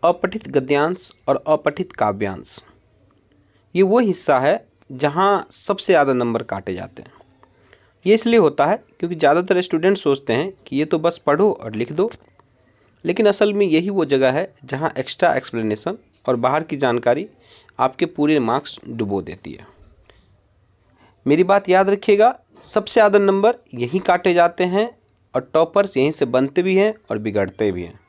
अपठित गद्यांश और अपठित काव्यांश ये वो हिस्सा है जहाँ सबसे ज़्यादा नंबर काटे जाते हैं। ये इसलिए होता है क्योंकि ज़्यादातर स्टूडेंट सोचते हैं कि ये तो बस पढ़ो और लिख दो, लेकिन असल में यही वो जगह है जहाँ एक्स्ट्रा एक्सप्लेनेशन और बाहर की जानकारी आपके पूरे मार्क्स डुबो देती है। मेरी बात याद रखिएगा, सबसे ज़्यादा नंबर यहीं काटे जाते हैं और टॉपर्स यहीं से बनते भी हैं और बिगड़ते भी हैं।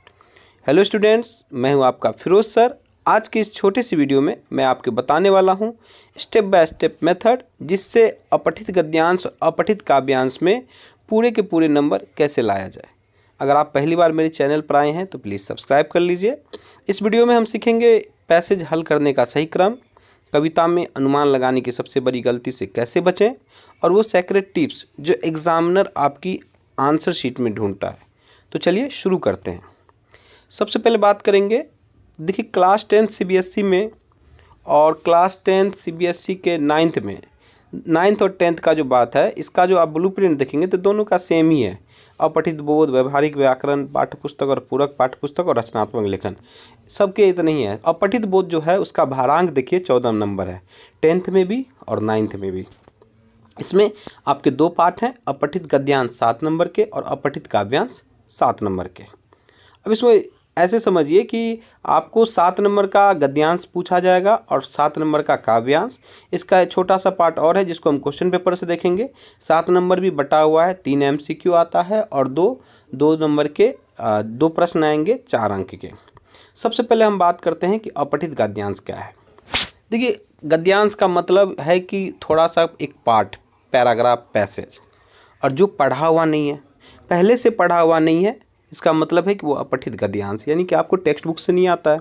हेलो स्टूडेंट्स, मैं हूं आपका फिरोज सर। आज की इस छोटी सी वीडियो में मैं आपके बताने वाला हूं स्टेप बाय स्टेप मेथड, जिससे अपठित गद्यांश और अपठित काव्यांश में पूरे के पूरे नंबर कैसे लाया जाए। अगर आप पहली बार मेरे चैनल पर आए हैं तो प्लीज़ सब्सक्राइब कर लीजिए। इस वीडियो में हम सीखेंगे पैसेज हल करने का सही क्रम, कविता में अनुमान लगाने की सबसे बड़ी गलती से कैसे बचें, और वो सीक्रेट टिप्स जो एग्जामिनर आपकी आंसर शीट में ढूंढता है। तो चलिए शुरू करते हैं। सबसे पहले बात करेंगे, देखिए क्लास 10 सीबीएसई में और क्लास 10 सीबीएसई के 9th में, 9th और 10th का जो बात है, इसका जो आप ब्लूप्रिंट देखेंगे तो दोनों का सेम ही है। अपठित बोध, व्यवहारिक व्याकरण, पाठ्यपुस्तक और पूरक पाठ्यपुस्तक और रचनात्मक लेखन, सबके इतना ही है। अपठित बोध जो है उसका भारांक देखिए 14 नंबर है, 10th में भी और 9th में भी। इसमें आपके दो पार्ट हैं, अपठित गद्यांश 7 नंबर के और अपठित काव्यांश 7 नंबर के। अब इसमें ऐसे समझिए कि आपको 7 नंबर का गद्यांश पूछा जाएगा और 7 नंबर का काव्यांश। इसका एक छोटा सा पार्ट और है जिसको हम क्वेश्चन पेपर से देखेंगे। 7 नंबर भी बटा हुआ है, 3 एमसीक्यू आता है और दो नंबर के 2 प्रश्न आएंगे 4 अंक के। सबसे पहले हम बात करते हैं कि अपठित गद्यांश क्या है। देखिए, गद्यांश का मतलब है कि थोड़ा सा एक पार्ट, पैराग्राफ, पैसेज, और जो पढ़ा हुआ नहीं है, पहले से पढ़ा हुआ नहीं है, इसका मतलब है कि वो अपठित गद्यांश, यानी कि आपको टेक्स्ट बुक से नहीं आता है।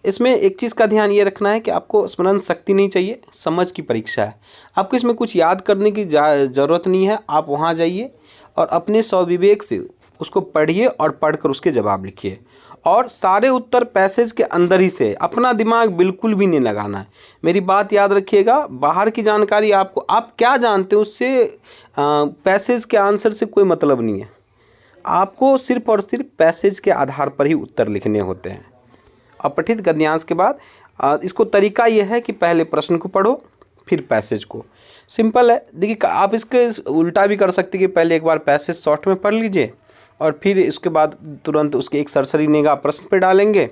इसमें एक चीज़ का ध्यान ये रखना है कि आपको स्मरण शक्ति नहीं चाहिए, समझ की परीक्षा है। आपको इसमें कुछ याद करने की ज़रूरत नहीं है। आप वहाँ जाइए और अपने स्वविवेक से उसको पढ़िए और पढ़कर उसके जवाब लिखिए, और सारे उत्तर पैसेज के अंदर ही से, अपना दिमाग बिल्कुल भी नहीं लगाना है। मेरी बात याद रखिएगा, बाहर की जानकारी आपको, आप क्या जानते हैं उससे पैसेज के आंसर से कोई मतलब नहीं है। आपको सिर्फ और सिर्फ पैसेज के आधार पर ही उत्तर लिखने होते हैं। अपठित गद्यांश के बाद इसको तरीका यह है कि पहले प्रश्न को पढ़ो फिर पैसेज को। सिंपल है। देखिए, आप इसके उल्टा भी कर सकते हैं कि पहले एक बार पैसेज शॉर्ट में पढ़ लीजिए और फिर इसके बाद तुरंत उसके एक सरसरी निगाह प्रश्न पे डालेंगे,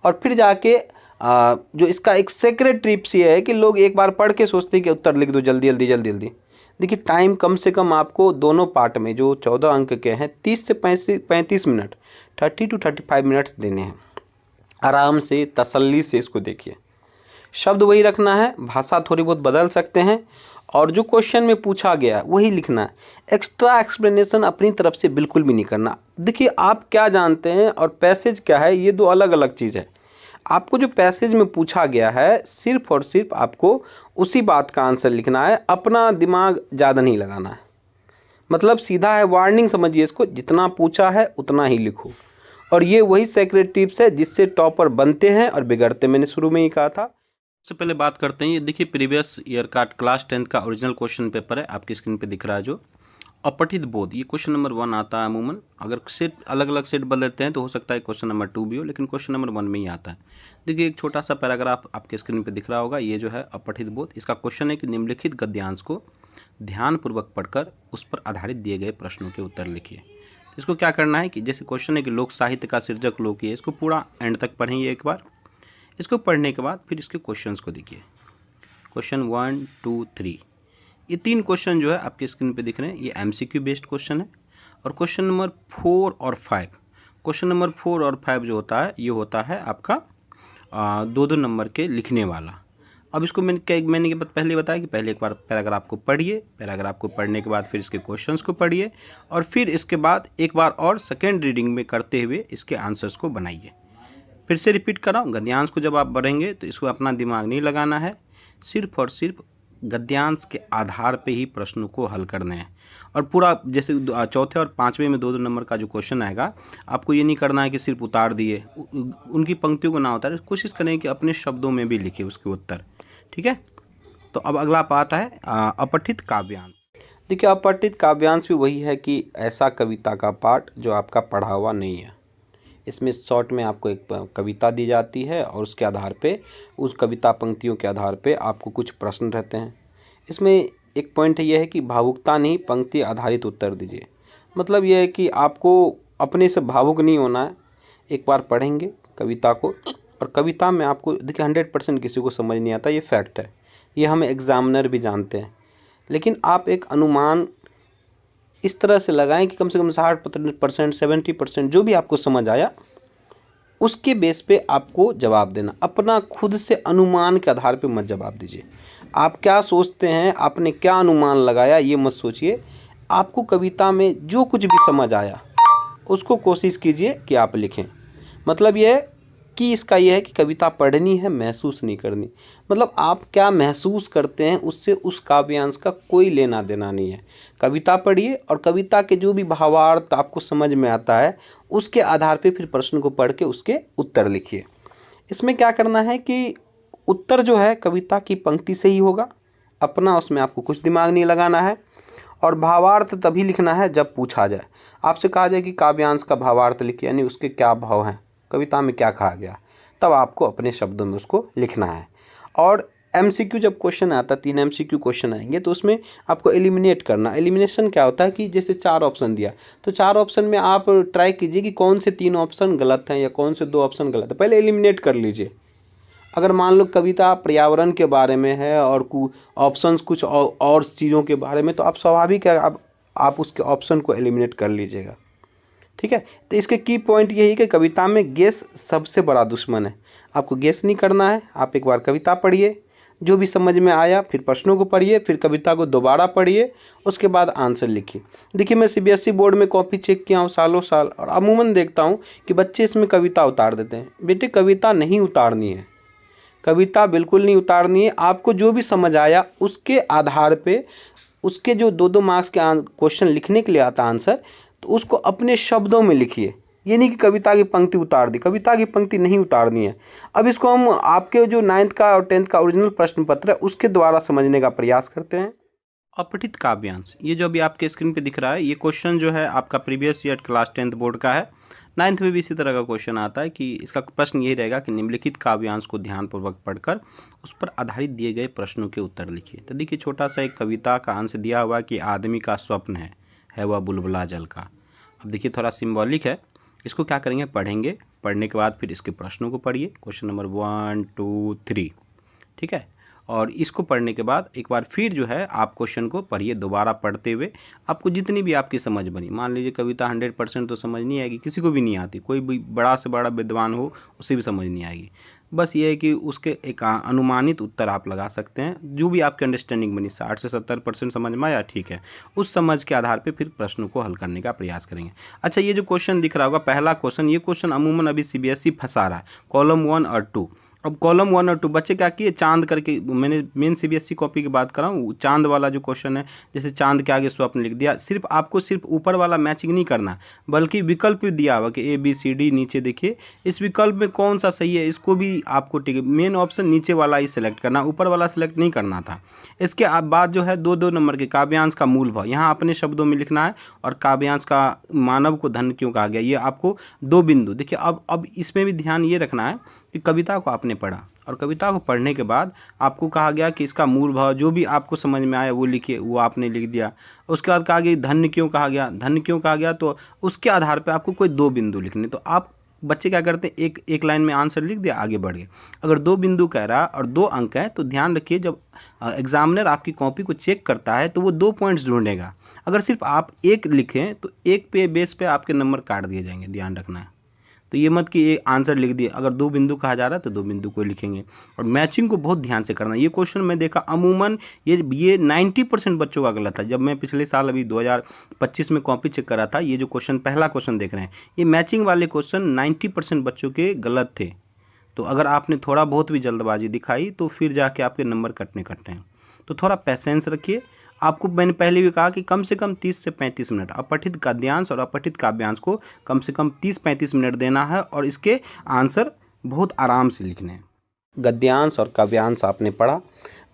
और फिर जाके जो इसका एक सीक्रेट टिप्स ये है कि लोग एक बार पढ़ के सोचते हैं कि उत्तर लिख दो जल्दी जल्दी जल्दी जल्दी। देखिए, टाइम कम से कम आपको दोनों पार्ट में जो 14 अंक के हैं 30 से 35 मिनट, 30 to 35 मिनट्स देने हैं। आराम से तसल्ली से इसको देखिए। शब्द वही रखना है, भाषा थोड़ी बहुत बदल सकते हैं, और जो क्वेश्चन में पूछा गया वही लिखना है। एक्स्ट्रा एक्सप्लेनेशन अपनी तरफ से बिल्कुल भी नहीं करना। देखिए, आप क्या जानते हैं और पैसेज क्या है, ये दो अलग अलग चीज़ है। आपको जो पैसेज में पूछा गया है सिर्फ और सिर्फ आपको उसी बात का आंसर लिखना है, अपना दिमाग ज़्यादा नहीं लगाना है। मतलब सीधा है, वार्निंग समझिए इसको, जितना पूछा है उतना ही लिखो। और ये वही सीक्रेट टिप्स है जिससे टॉपर बनते हैं और बिगड़ते, मैंने शुरू में ही कहा था। सबसे पहले बात करते हैं, ये देखिए प्रीवियस ईयर का क्लास 10 का ओरिजिनल क्वेश्चन पेपर है, आपकी स्क्रीन पे दिख रहा है। जो अपठित बोध, ये क्वेश्चन नंबर 1 आता है अमूमन। अगर सेट अलग अलग सेट बदलते हैं तो हो सकता है क्वेश्चन नंबर 2 भी हो, लेकिन क्वेश्चन नंबर 1 में ही आता है। देखिए, एक छोटा सा पैराग्राफ आपके स्क्रीन पे दिख रहा होगा, ये जो है अपठित बोध। इसका क्वेश्चन है कि निम्नलिखित गद्यांश को ध्यानपूर्वक पढ़कर उस पर आधारित दिए गए प्रश्नों के उत्तर लिखिए। इसको क्या करना है कि जैसे क्वेश्चन है कि लोक साहित्य का सृजक लोक है, इसको पूरा एंड तक पढ़ेंगे एक बार। इसको पढ़ने के बाद फिर इसके क्वेश्चंस को देखिए। क्वेश्चन 1, 2, 3, ये 3 क्वेश्चन जो है आपके स्क्रीन पे दिख रहे हैं, ये एमसीक्यू बेस्ड क्वेश्चन है। और क्वेश्चन नंबर 4 और 5, क्वेश्चन नंबर 4 और 5 जो होता है, ये होता है आपका 2-2 नंबर के लिखने वाला। अब इसको मैंने पहले बताया कि पहले एक बार पैराग्राफ को पढ़िए, पैराग्राफ को पढ़ने के बाद फिर इसके क्वेश्चंस को पढ़िए, और फिर इसके बाद एक बार और सेकेंड रीडिंग में करते हुए इसके आंसर्स को बनाइए। फिर से रिपीट कर रहा हूँ, गद्यांश को जब आप पढ़ेंगे तो इसको अपना दिमाग नहीं लगाना है, सिर्फ और सिर्फ गद्यांश के आधार पे ही प्रश्नों को हल करने हैं। और पूरा जैसे चौथे और 5वें में 2-2 नंबर का जो क्वेश्चन आएगा, आपको ये नहीं करना है कि सिर्फ उतार दिए, उनकी पंक्तियों को ना उतारे, कोशिश करें कि अपने शब्दों में भी लिखे उसके उत्तर। ठीक है, तो अब अगला पार्ट है अपठित काव्यांश। देखिए, अपठित काव्यांश भी वही है कि ऐसा कविता का पार्ट जो आपका पढ़ा हुआ नहीं है। इसमें शॉर्ट में आपको एक कविता दी जाती है और उसके आधार पे, उस कविता पंक्तियों के आधार पे आपको कुछ प्रश्न रहते हैं। इसमें एक पॉइंट ये है कि भावुकता नहीं, पंक्ति आधारित उत्तर दीजिए। मतलब ये है कि आपको अपने से भावुक नहीं होना है। एक बार पढ़ेंगे कविता को, और कविता में आपको देखिए 100% किसी को समझ नहीं आता, ये फैक्ट है, ये हम एग्जामिनर भी जानते हैं। लेकिन आप एक अनुमान इस तरह से लगाएं कि कम से कम 60%, 70% जो भी आपको समझ आया उसके बेस पे आपको जवाब देना। अपना खुद से अनुमान के आधार पे मत जवाब दीजिए। आप क्या सोचते हैं, आपने क्या अनुमान लगाया, ये मत सोचिए। आपको कविता में जो कुछ भी समझ आया उसको कोशिश कीजिए कि आप लिखें। मतलब ये है कि इसका यह है कि कविता पढ़नी है, महसूस नहीं करनी। मतलब आप क्या महसूस करते हैं उससे उस काव्यांश का कोई लेना देना नहीं है। कविता पढ़िए और कविता के जो भी भावार्थ आपको समझ में आता है उसके आधार पे फिर प्रश्न को पढ़ के उसके उत्तर लिखिए। इसमें क्या करना है कि उत्तर जो है कविता की पंक्ति से ही होगा, अपना उसमें आपको कुछ दिमाग नहीं लगाना है। और भावार्थ तभी लिखना है जब पूछा जाए, आपसे कहा जाए कि काव्यांश का भावार्थ लिखिए, यानी उसके क्या भाव हैं, कविता में क्या कहा गया, तब आपको अपने शब्दों में उसको लिखना है। और एमसीक्यू जब क्वेश्चन आता है, 3 एमसीक्यू क्वेश्चन आएंगे, तो उसमें आपको एलिमिनेट करना। एलिमिनेशन क्या होता है कि जैसे 4 ऑप्शन दिया तो 4 ऑप्शन में आप ट्राई कीजिए कि कौन से 3 ऑप्शन गलत हैं या कौन से 2 ऑप्शन गलत है, पहले एलिमिनेट कर लीजिए। अगर मान लो कविता पर्यावरण के बारे में है और ऑप्शंस कुछ और चीज़ों के बारे में, तो आप स्वाभाविक है आप उसके ऑप्शन को एलिमिनेट कर लीजिएगा। ठीक है, तो इसके की पॉइंट यही कि कविता में गेस सबसे बड़ा दुश्मन है। आपको गेस नहीं करना है। आप एक बार कविता पढ़िए, जो भी समझ में आया फिर प्रश्नों को पढ़िए, फिर कविता को दोबारा पढ़िए, उसके बाद आंसर लिखिए। देखिए मैं सीबीएसई बोर्ड में कॉपी चेक किया हूँ सालों साल, और अमूमन देखता हूँ कि बच्चे इसमें कविता उतार देते हैं। बेटे कविता नहीं उतारनी है, कविता बिल्कुल नहीं उतारनी है। आपको जो भी समझ आया उसके आधार पे, उसके जो 2-2 मार्क्स के क्वेश्चन लिखने के लिए आता आंसर, तो उसको अपने शब्दों में लिखिए। ये नहीं कि कविता की पंक्ति उतार दी, कविता की पंक्ति नहीं उतारनी है। अब इसको हम आपके जो 9th का और 10th का ओरिजिनल प्रश्न पत्र है उसके द्वारा समझने का प्रयास करते हैं। अपठित काव्यांश, ये जो अभी आपके स्क्रीन पे दिख रहा है, ये क्वेश्चन जो है आपका previous year class 10th board का है। 9th में भी इसी तरह का क्वेश्चन आता है कि इसका प्रश्न यही रहेगा कि निम्नलिखित काव्यांश को ध्यानपूर्वक पढ़कर उस पर आधारित दिए गए प्रश्नों के उत्तर लिखिए। तो देखिए छोटा सा एक कविता का अंश दिया हुआ कि आदमी का स्वप्न है वह बुलबुला जल का। अब देखिए थोड़ा सिंबॉलिक है, इसको क्या करेंगे, पढ़ेंगे, पढ़ने के बाद फिर इसके प्रश्नों को पढ़िए, क्वेश्चन नंबर 1, 2, 3, ठीक है। और इसको पढ़ने के बाद एक बार फिर जो है आप क्वेश्चन को पढ़िए दोबारा पढ़ते हुए। आपको जितनी भी आपकी समझ बनी, मान लीजिए कविता 100% तो समझ नहीं आएगी, किसी को भी नहीं आती, कोई भी बड़ा से बड़ा विद्वान हो उसे भी समझ नहीं आएगी। बस ये है कि उसके एक अनुमानित उत्तर आप लगा सकते हैं, जो भी आपकी अंडरस्टैंडिंग बनी। 60 से 70% समझ में आया, ठीक है, उस समझ के आधार पे फिर प्रश्नों को हल करने का प्रयास करेंगे। अच्छा, ये जो क्वेश्चन दिख रहा होगा पहला क्वेश्चन, ये क्वेश्चन अमूमन अभी सीबीएसई फंसा रहा है, कॉलम 1 और 2। अब कॉलम 1 और 2 बच्चे क्या किए, चांद करके, मैंने मेन सीबीएसई कॉपी की बात कर रहा हूँ, चांद वाला जो क्वेश्चन है, जैसे चांद के आगे स्वप्न लिख दिया। सिर्फ आपको सिर्फ ऊपर वाला मैचिंग नहीं करना, बल्कि विकल्प भी दिया हुआ कि ABCD, नीचे देखिए इस विकल्प में कौन सा सही है, इसको भी आपको ठीक है, मेन ऑप्शन नीचे वाला ही सिलेक्ट करना, ऊपर वाला सिलेक्ट नहीं करना था। इसके बाद जो है 2-2 नंबर के काव्यांश का मूल भाव यहाँ अपने शब्दों में लिखना है, और काव्यांश का मानव को धन्य क्यों कहा गया, ये आपको 2 बिंदु। देखिए अब इसमें भी ध्यान ये रखना है कि कविता को आपने पढ़ा, और कविता को पढ़ने के बाद आपको कहा गया कि इसका मूल भाव जो भी आपको समझ में आया वो लिखिए, वो आपने लिख दिया। उसके बाद कहा गया धन्य क्यों कहा गया, धन्य क्यों कहा गया, तो उसके आधार पे आपको कोई 2 बिंदु लिखने। तो आप बच्चे क्या करते हैं, एक लाइन में आंसर लिख दिया, आगे बढ़ गए। अगर 2 बिंदु कह रहा और 2 अंक है तो ध्यान रखिए, जब एग्जामिनर आपकी कॉपी को चेक करता है तो वो 2 पॉइंट्स ढूंढेगा। अगर सिर्फ आप 1 लिखें तो 1 पे बेस पे आपके नंबर काट दिए जाएंगे, ध्यान रखना है। तो ये मत कि एक आंसर लिख दिए, अगर 2 बिंदु कहा जा रहा है तो 2 बिंदु को लिखेंगे। और मैचिंग को बहुत ध्यान से करना। ये क्वेश्चन मैं देखा अमूमन ये 90% बच्चों का गलत था। जब मैं पिछले साल अभी 2025 में कॉपी चेक करा था, ये जो क्वेश्चन पहला क्वेश्चन देख रहे हैं, ये मैचिंग वाले क्वेश्चन 90% बच्चों के गलत थे। तो अगर आपने थोड़ा बहुत भी जल्दबाजी दिखाई तो फिर जाके आपके नंबर कटते हैं। तो थोड़ा पैसेंस रखिए। आपको मैंने पहले भी कहा कि कम से कम 30 से 35 मिनट अपठित गद्यांश और अपठित काव्यांश को कम से कम 30-35 मिनट देना है, और इसके आंसर बहुत आराम से लिखने हैं। गद्यांश और काव्यांश आपने पढ़ा,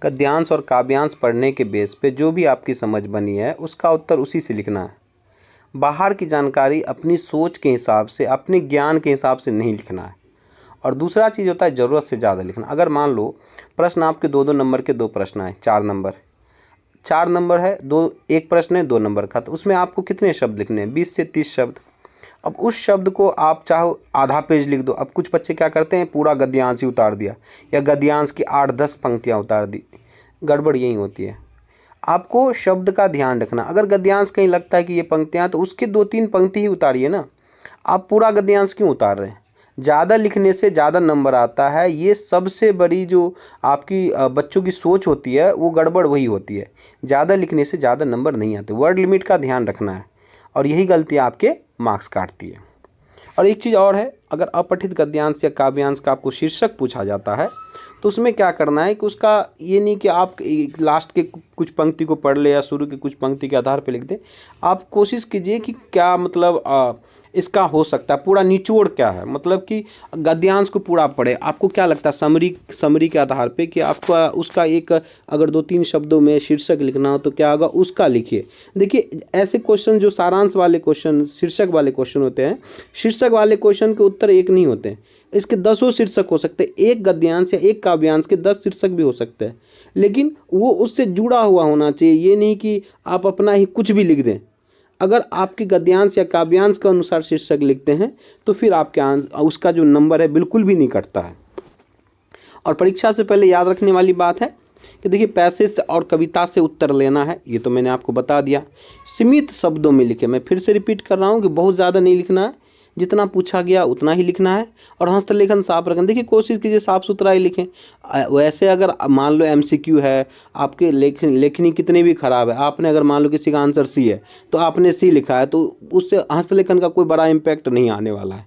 गद्यांश और काव्यांश पढ़ने के बेस पे जो भी आपकी समझ बनी है उसका उत्तर उसी से लिखना है। बाहर की जानकारी अपनी सोच के हिसाब से, अपने ज्ञान के हिसाब से नहीं लिखना है। और दूसरा चीज़ होता है ज़रूरत से ज़्यादा लिखना। अगर मान लो प्रश्न आपके 2-2 नंबर के 2 प्रश्न आए, 4 नंबर है, एक प्रश्न है 2 नंबर का, तो उसमें आपको कितने शब्द लिखने हैं? 20 से 30 शब्द। अब उस शब्द को आप चाहो आधा पेज लिख दो। अब कुछ बच्चे क्या करते हैं, पूरा गद्यांश ही उतार दिया या गद्यांश की 8-10 पंक्तियाँ उतार दी। गड़बड़ यही होती है। आपको शब्द का ध्यान रखना। अगर गद्यांश कहीं लगता है कि ये पंक्तियाँ, तो उसके 2-3 पंक्ति ही उतारिए ना। आप पूरा गद्यांश क्यों उतार रहे हैं? ज़्यादा लिखने से ज़्यादा नंबर आता है। ये सबसे बड़ी जो आपकी बच्चों की सोच होती है वो गड़बड़ वही होती है। ज़्यादा लिखने से ज़्यादा नंबर नहीं आते। वर्ड लिमिट का ध्यान रखना है और यही गलती आपके मार्क्स काटती है। और एक चीज़ और है, अगर अपठित गद्यांश या काव्यांश का आपको शीर्षक पूछा जाता है तो उसमें क्या करना है कि उसका ये नहीं कि आप लास्ट के कुछ पंक्ति को पढ़ ले या शुरू की कुछ पंक्ति के आधार पर लिख दें। आप कोशिश कीजिए कि क्या मतलब इसका हो सकता है, पूरा निचोड़ क्या है, मतलब कि गद्यांश को पूरा पढ़े। आपको क्या लगता है समरी के आधार पे कि आपका उसका एक अगर 2-3 शब्दों में शीर्षक लिखना हो तो क्या होगा, उसका लिखिए। देखिए ऐसे क्वेश्चन जो सारांश वाले क्वेश्चन, शीर्षक वाले क्वेश्चन होते हैं, शीर्षक वाले क्वेश्चन के उत्तर एक नहीं होते हैं। इसके 10 शीर्षक हो सकते हैं। एक गद्यांश या एक काव्यांश के 10 शीर्षक भी हो सकते हैं, लेकिन वो उससे जुड़ा हुआ होना चाहिए। ये नहीं कि आप अपना ही कुछ भी लिख दें। अगर आपके गद्यांश या काव्यांश के अनुसार शीर्षक लिखते हैं तो फिर आपके उसका जो नंबर है बिल्कुल भी नहीं कटता है। और परीक्षा से पहले याद रखने वाली बात है कि देखिए पैसेज और कविता से उत्तर लेना है, ये तो मैंने आपको बता दिया। सीमित शब्दों में लिखें। मैं फिर से रिपीट कर रहा हूँ कि बहुत ज़्यादा नहीं लिखना है, जितना पूछा गया उतना ही लिखना है। और हस्तलेखन साफ रखें। देखिए कोशिश कीजिए साफ सुथरा ही लिखें। वैसे अगर मान लो MCQ है, आपके लेखनी कितनी भी ख़राब है, आपने अगर मान लो किसी का आंसर C है तो आपने C लिखा है, तो उससे हस्तलेखन का कोई बड़ा इम्पैक्ट नहीं आने वाला है।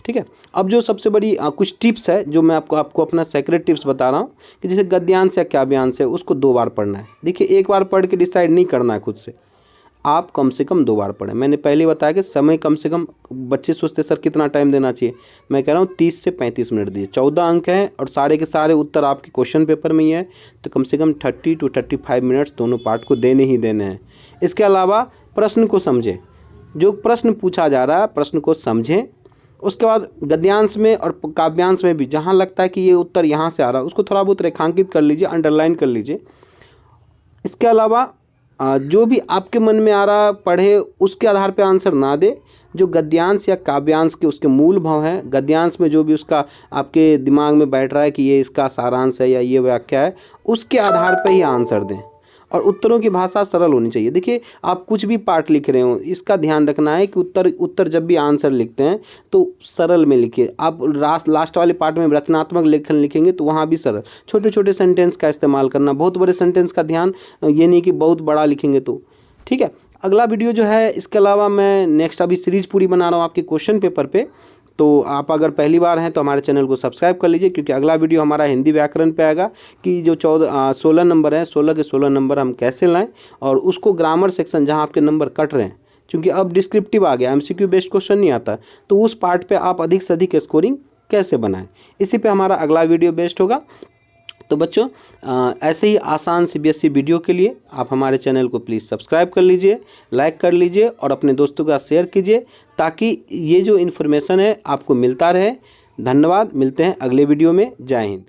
ठीक है। अब जो सबसे बड़ी कुछ टिप्स है जो मैं आपको अपना सेक्रेट टिप्स बता रहा हूँ कि जैसे गद्यांश या काव्यांश है उसको 2 बार पढ़ना है। देखिए एक बार पढ़ के डिसाइड नहीं करना है खुद से, आप कम से कम 2 बार पढ़ें। मैंने पहले बताया कि समय कम से कम, बच्चे सोचते सर कितना टाइम देना चाहिए, मैं कह रहा हूँ 30 से 35 मिनट दीजिए। 14 अंक हैं और सारे के सारे उत्तर आपके क्वेश्चन पेपर में ही है, तो कम से कम 30 to 35 मिनट्स दोनों पार्ट को देने ही देने हैं। इसके अलावा प्रश्न को समझें, जो प्रश्न पूछा जा रहा है प्रश्न को समझें। उसके बाद गद्यांश में और काव्यांश में भी जहाँ लगता है कि ये उत्तर यहाँ से आ रहा है उसको थोड़ा बहुत रेखांकित कर लीजिए, अंडरलाइन कर लीजिए। इसके अलावा जो भी आपके मन में आ रहा पढ़े, उसके आधार पे आंसर ना दे। जो गद्यांश या काव्यांश के उसके मूल भाव हैं, गद्यांश में जो भी उसका आपके दिमाग में बैठ रहा है कि ये इसका सारांश है या ये व्याख्या है, उसके आधार पे ही आंसर दें। और उत्तरों की भाषा सरल होनी चाहिए। देखिए आप कुछ भी पाठ लिख रहे हो, इसका ध्यान रखना है कि उत्तर जब भी आंसर लिखते हैं तो सरल में लिखिए। आप लास्ट वाले पार्ट में रचनात्मक लेखन लिखेंगे तो वहाँ भी सरल, छोटे छोटे सेंटेंस का इस्तेमाल करना। बहुत बड़े सेंटेंस का ध्यान ये नहीं कि बहुत बड़ा लिखेंगे तो। ठीक है। अगला वीडियो जो है, इसके अलावा मैं नेक्स्ट अभी सीरीज़ पूरी बना रहा हूँ आपके क्वेश्चन पेपर पे, तो आप अगर पहली बार हैं तो हमारे चैनल को सब्सक्राइब कर लीजिए, क्योंकि अगला वीडियो हमारा हिंदी व्याकरण पे आएगा कि जो 16 नंबर हैं, 16 के 16 नंबर हम कैसे लाएं, और उसको ग्रामर सेक्शन जहां आपके नंबर कट रहे हैं, क्योंकि अब डिस्क्रिप्टिव आ गया, MCQ बेस्ड क्वेश्चन नहीं आता, तो उस पार्ट पे आप अधिक से अधिक स्कोरिंग कैसे बनाएं, इसी पे हमारा अगला वीडियो बेस्ड होगा। तो बच्चों ऐसे ही आसान CBSE वीडियो के लिए आप हमारे चैनल को प्लीज़ सब्सक्राइब कर लीजिए, लाइक कर लीजिए और अपने दोस्तों का शेयर कीजिए, ताकि ये जो इन्फॉर्मेशन है आपको मिलता रहे। धन्यवाद। मिलते हैं अगले वीडियो में। जय हिंद।